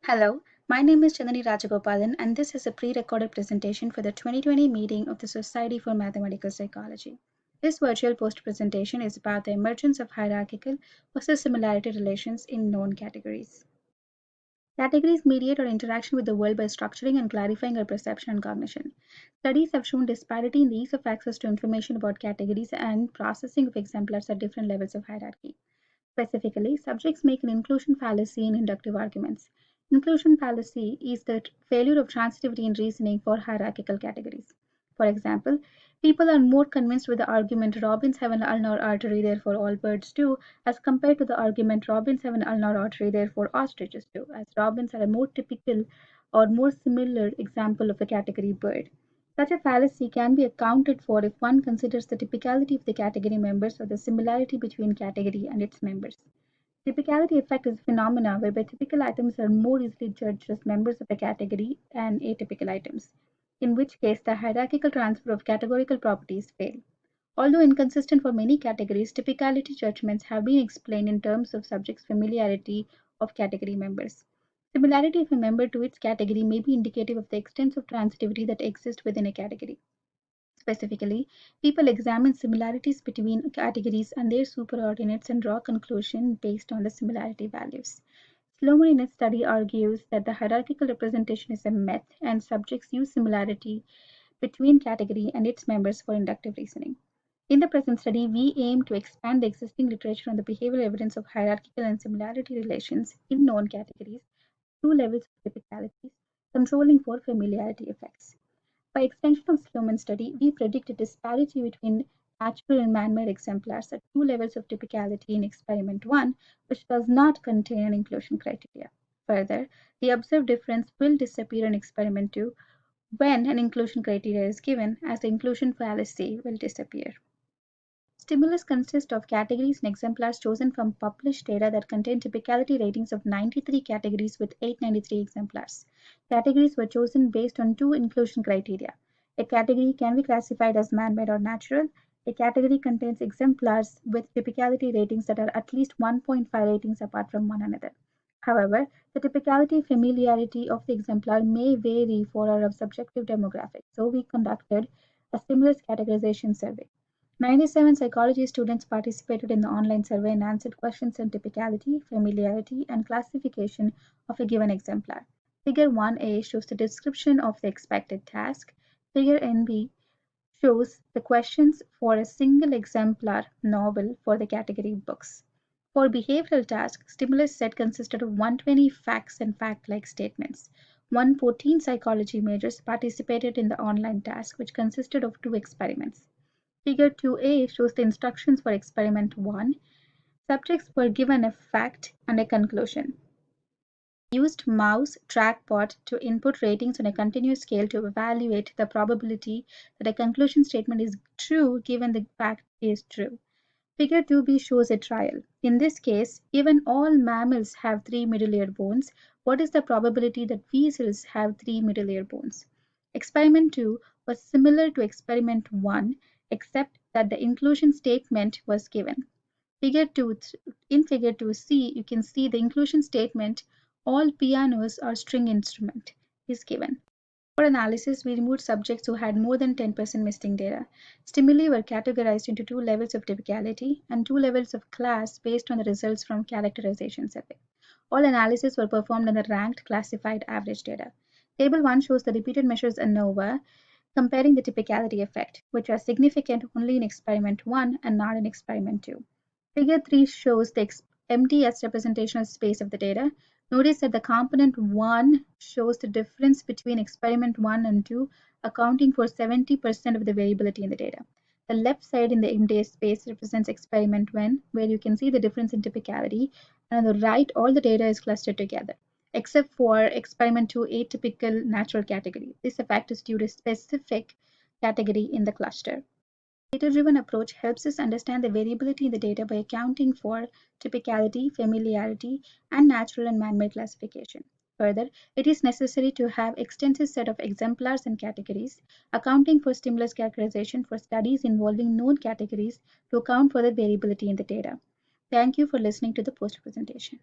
Hello, my name is Chandani Rajagopalan, and this is a pre-recorded presentation for the 2020 meeting of the Society for Mathematical Psychology. This virtual post-presentation is about the emergence of hierarchical versus similarity relations in known categories. Categories mediate our interaction with the world by structuring and clarifying our perception and cognition. Studies have shown disparity in the ease of access to information about categories and processing of exemplars at different levels of hierarchy. Specifically, subjects make an inclusion fallacy in inductive arguments. Inclusion fallacy is the failure of transitivity in reasoning for hierarchical categories. For example, people are more convinced with the argument robins have an ulnar artery, therefore all birds do, as compared to the argument robins have an ulnar artery, therefore ostriches do, as robins are a more typical or more similar example of a category bird. Such a fallacy can be accounted for if one considers the typicality of the category members or the similarity between category and its members. Typicality effect is a phenomena whereby typical items are more easily judged as members of a category than atypical items, in which case the hierarchical transfer of categorical properties fail. Although inconsistent for many categories, typicality judgments have been explained in terms of subjects' familiarity of category members. Similarity of a member to its category may be indicative of the extent of transitivity that exists within a category. Specifically, people examine similarities between categories and their superordinates and draw conclusions based on the similarity values. Sloman in his study argues that the hierarchical representation is a myth and subjects use similarity between category and its members for inductive reasoning. In the present study, we aim to expand the existing literature on the behavioral evidence of hierarchical and similarity relations in known categories, two levels of typicalities, controlling for familiarity effects. By extension of Sloman's study, we predict a disparity between natural and man-made exemplars at two levels of typicality in experiment 1, which does not contain an inclusion criteria. Further, the observed difference will disappear in experiment 2 when an inclusion criteria is given, as the inclusion fallacy will disappear. Stimulus consists of categories and exemplars chosen from published data that contain typicality ratings of 93 categories with 893 exemplars. Categories were chosen based on two inclusion criteria. A category can be classified as man-made or natural. A category contains exemplars with typicality ratings that are at least 1.5 ratings apart from one another. However, the typicality familiarity of the exemplar may vary for our subjective demographics, so we conducted a stimulus categorization survey. 97 psychology students participated in the online survey and answered questions on typicality, familiarity, and classification of a given exemplar. Figure 1a shows the description of the expected task. Figure NB shows the questions for a single exemplar novel for the category books. For behavioral tasks, stimulus set consisted of 120 facts and fact-like statements. 114 psychology majors participated in the online task, which consisted of two experiments. Figure 2a shows the instructions for experiment 1. Subjects were given a fact and a conclusion. Used mouse trackbot to input ratings on a continuous scale to evaluate the probability that a conclusion statement is true given the fact is true. Figure 2b shows a trial. In this case, given all mammals have 3 middle ear bones, what is the probability that weasels have 3 middle ear bones? Experiment 2 was similar to experiment 1, except that the inclusion statement was given. In figure 2c, you can see the inclusion statement, all pianos are string instrument, is given. For analysis, we removed subjects who had more than 10% missing data. Stimuli were categorized into two levels of typicality and two levels of class based on the results from characterization survey. All analyses were performed on the ranked classified average data. Table 1 shows the repeated measures ANOVA comparing the typicality effect, which are significant only in experiment 1 and not in experiment 2. Figure 3 shows the MDS representational space of the data. Notice that the component 1 shows the difference between experiment 1 and 2, accounting for 70% of the variability in the data. The left side in the MDS space represents experiment 1, where you can see the difference in typicality, and on the right, all the data is clustered together, except for experiment 2 atypical natural category. This effect is due to specific category in the cluster. Data-driven approach helps us understand the variability in the data by accounting for typicality, familiarity, and natural and man-made classification. Further, it is necessary to have extensive set of exemplars and categories, accounting for stimulus characterization for studies involving known categories to account for the variability in the data. Thank you for listening to the post presentation.